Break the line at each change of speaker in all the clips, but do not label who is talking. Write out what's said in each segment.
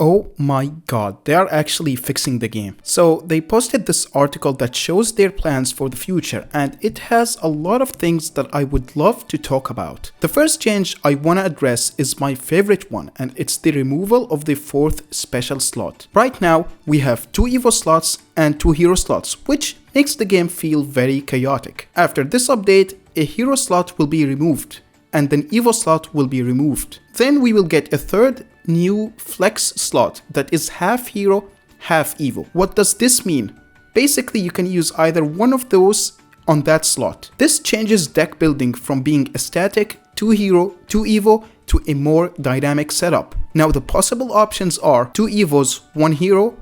Oh my god, they are actually fixing the game. So they posted this article that shows their plans for the future, and it has a lot of things that I would love to talk about. The first change I want to address is my favorite one, and it's the removal of the 4th special slot. Right now, we have 2 Evo slots and 2 hero slots, which makes the game feel very chaotic. After this update, a hero slot will be removed, and an Evo slot will be removed. Then we will get a 3rd new flex slot that is half hero, half Evo. What does this mean? Basically, you can use either one of those on that slot. This changes deck building from being a static 2 hero, 2 Evo to a more dynamic setup. Now the possible options are 2 Evos, 1 hero,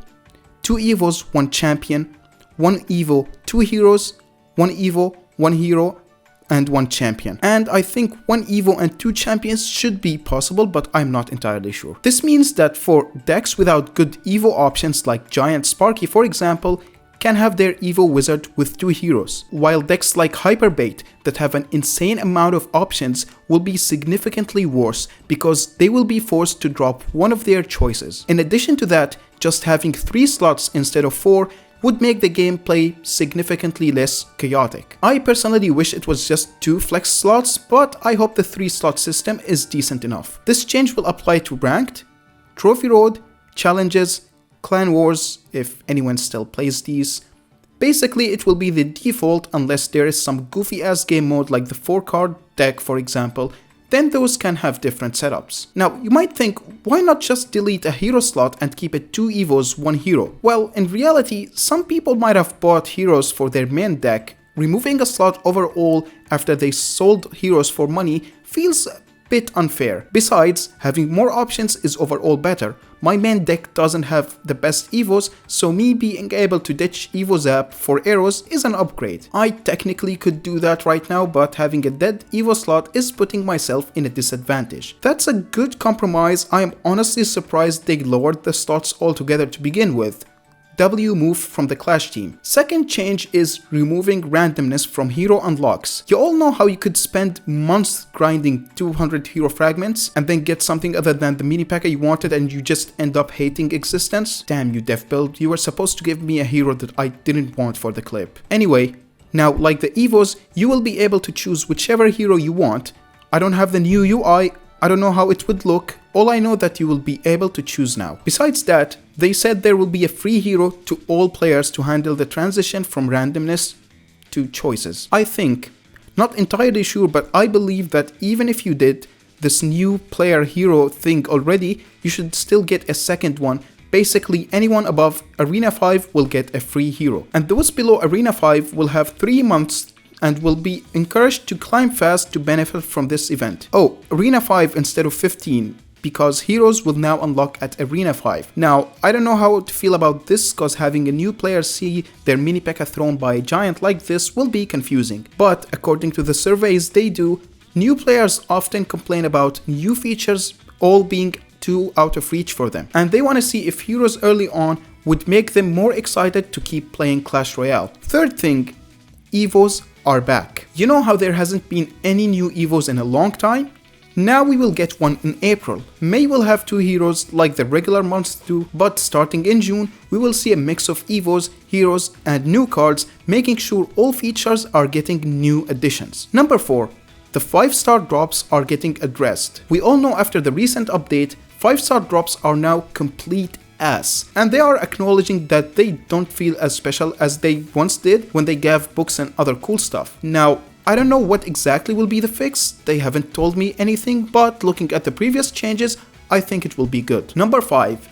2 Evos, 1 champion, 1 Evo, 2 heroes, 1 Evo, 1 hero, and 1 champion. And I think 1 Evo and 2 champions should be possible, but I'm not entirely sure. This means that for decks without good Evo options like Giant Sparky, for example, can have their Evo wizard with 2 heroes, while decks like Hyperbait that have an insane amount of options will be significantly worse because they will be forced to drop one of their choices. In addition to that, just having 3 slots instead of 4 would make the gameplay significantly less chaotic. I personally wish it was just 2 flex slots, but I hope the 3 slot system is decent enough. This change will apply to Ranked, Trophy Road, Challenges, Clan Wars, if anyone still plays these. Basically, it will be the default unless there is some goofy ass game mode like the 4-card deck, for example. Then those can have different setups. Now, you might think, why not just delete a hero slot and keep it 2 Evos, 1 hero? Well, in reality, some people might have bought heroes for their main deck. Removing a slot overall after they sold heroes for money feels a bit unfair. Besides, having more options is overall better. My main deck doesn't have the best Evos, so me being able to ditch Evo Zap for arrows is an upgrade. I technically could do that right now, but having a dead Evo slot is putting myself in a disadvantage. That's a good compromise. I am honestly surprised they lowered the slots altogether to begin with. W moved from the Clash team. Second change is removing randomness from hero unlocks. You all know how you could spend months grinding 200 hero fragments and then get something other than the mini pack you wanted and you just end up hating existence? Damn you dev build, you were supposed to give me a hero that I didn't want for the clip. Anyway, now like the Evos, you will be able to choose whichever hero you want. I don't have the new UI, I don't know how it would look. All I know that you will be able to choose now. Besides that, they said there will be a free hero to all players to handle the transition from randomness to choices. I think, not entirely sure, but I believe that even if you did this new player hero thing already, you should still get a second one. Basically, anyone above Arena 5 will get a free hero. And those below Arena 5 will have 3 months and will be encouraged to climb fast to benefit from this event. Oh, Arena 5 instead of 15. Because heroes will now unlock at Arena 5. Now, I don't know how to feel about this cause having a new player see their mini P.E.K.K.A thrown by a giant like this will be confusing. But according to the surveys they do, new players often complain about new features all being too out of reach for them. And they want to see if heroes early on would make them more excited to keep playing Clash Royale. Third thing, Evos are back. You know how there hasn't been any new Evos in a long time? Now we will get one in April. May will have 2 heroes like the regular months do, but starting in June, we will see a mix of Evos, heroes, and new cards, making sure all features are getting new additions. Number 4. The 5-star drops are getting addressed. We all know after the recent update, 5-star drops are now complete ass, and they are acknowledging that they don't feel as special as they once did when they gave books and other cool stuff. Now, I don't know what exactly will be the fix, they haven't told me anything, but looking at the previous changes, I think it will be good. Number 5.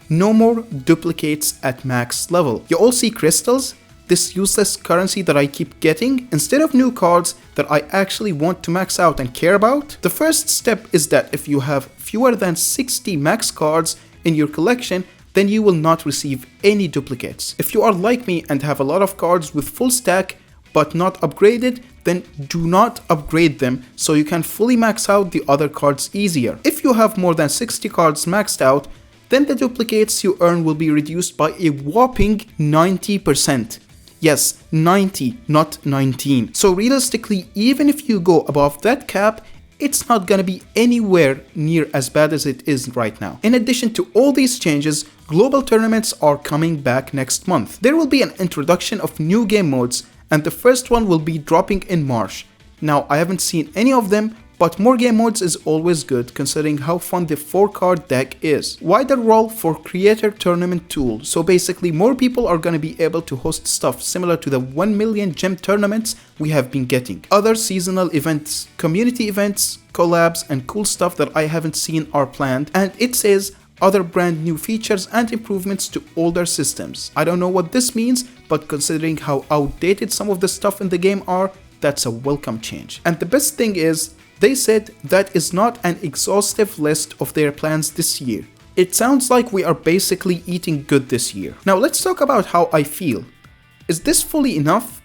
No more duplicates at max level. You all see crystals? This useless currency that I keep getting instead of new cards that I actually want to max out and care about? The first step is that if you have fewer than 60 max cards in your collection, then you will not receive any duplicates. If you are like me and have a lot of cards with full stack but not upgraded, then do not upgrade them so you can fully max out the other cards easier. If you have more than 60 cards maxed out, then the duplicates you earn will be reduced by a whopping 90%. Yes, 90, not 19. So realistically, even if you go above that cap, it's not gonna be anywhere near as bad as it is right now. In addition to all these changes, global tournaments are coming back next month. There will be an introduction of new game modes, and the first one will be dropping in March. Now, I haven't seen any of them, but more game modes is always good considering how fun the 4-card deck is. Wider role for creator tournament tool, so basically more people are gonna be able to host stuff similar to the 1 million gem tournaments we have been getting. Other seasonal events, community events, collabs, and cool stuff that I haven't seen are planned, and it says other brand new features and improvements to older systems. I don't know what this means, but considering how outdated some of the stuff in the game are, that's a welcome change. And the best thing is, they said that is not an exhaustive list of their plans this year. It sounds like we are basically eating good this year. Now let's talk about how I feel. Is this fully enough?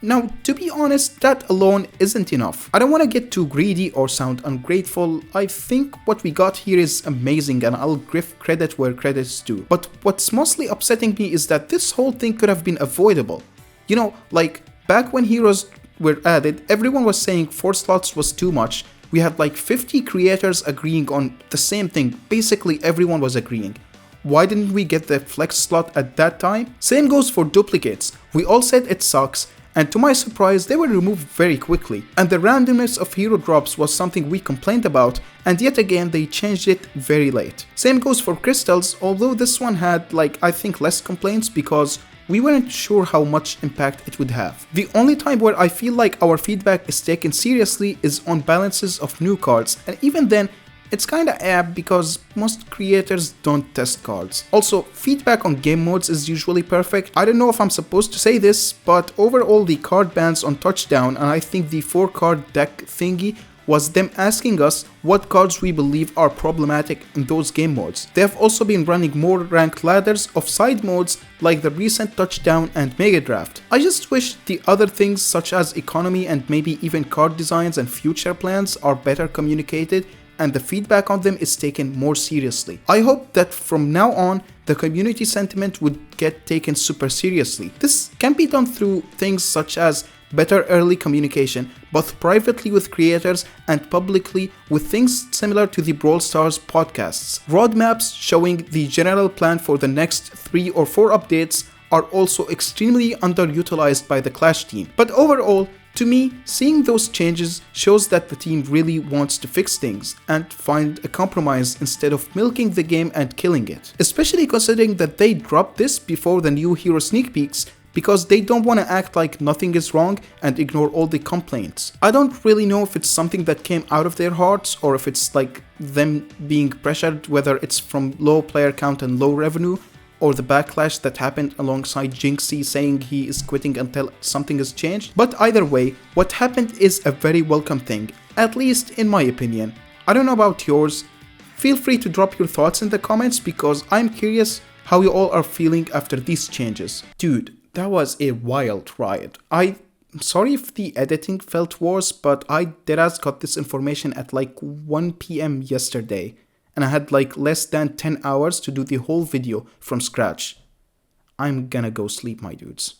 Now, to be honest, that alone isn't enough. I don't want to get too greedy or sound ungrateful. I think what we got here is amazing and I'll give credit where credit's due. But what's mostly upsetting me is that this whole thing could have been avoidable. You know, like back when heroes were added, everyone was saying 4 slots was too much. We had like 50 creators agreeing on the same thing. Basically everyone was agreeing. Why didn't we get the flex slot at that time? Same goes for duplicates. We all said it sucks, and to my surprise they were removed very quickly. And the randomness of hero drops was something we complained about, and yet again they changed it very late. Same goes for crystals, although this one had like I think less complaints because we weren't sure how much impact it would have. The only time where I feel like our feedback is taken seriously is on balances of new cards, and even then it's kinda apt because most creators don't test cards. Also, feedback on game modes is usually perfect. I don't know if I'm supposed to say this, but overall the card bans on touchdown, and I think the 4-card deck thingy was them asking us what cards we believe are problematic in those game modes. They have also been running more ranked ladders of side modes like the recent touchdown and mega draft. I just wish the other things such as economy and maybe even card designs and future plans are better communicated and the feedback on them is taken more seriously. I hope that from now on the community sentiment would get taken super seriously. This can be done through things such as better early communication, both privately with creators and publicly with things similar to the Brawl Stars podcasts. Roadmaps showing the general plan for the next 3 or 4 updates are also extremely underutilized by the Clash team. But overall, to me, seeing those changes shows that the team really wants to fix things and find a compromise instead of milking the game and killing it. Especially considering that they dropped this before the new hero sneak peeks, because they don't want to act like nothing is wrong and ignore all the complaints. I don't really know if it's something that came out of their hearts or if it's like them being pressured, whether it's from low player count and low revenue, or the backlash that happened alongside Jinxie saying he is quitting until something has changed. But either way, what happened is a very welcome thing, at least in my opinion. I don't know about yours. Feel free to drop your thoughts in the comments because I'm curious how you all are feeling after these changes. Dude, that was a wild ride. I'm sorry if the editing felt worse, but I deadass got this information at like 1 PM yesterday, and I had like less than 10 hours to do the whole video from scratch. I'm gonna go sleep, my dudes.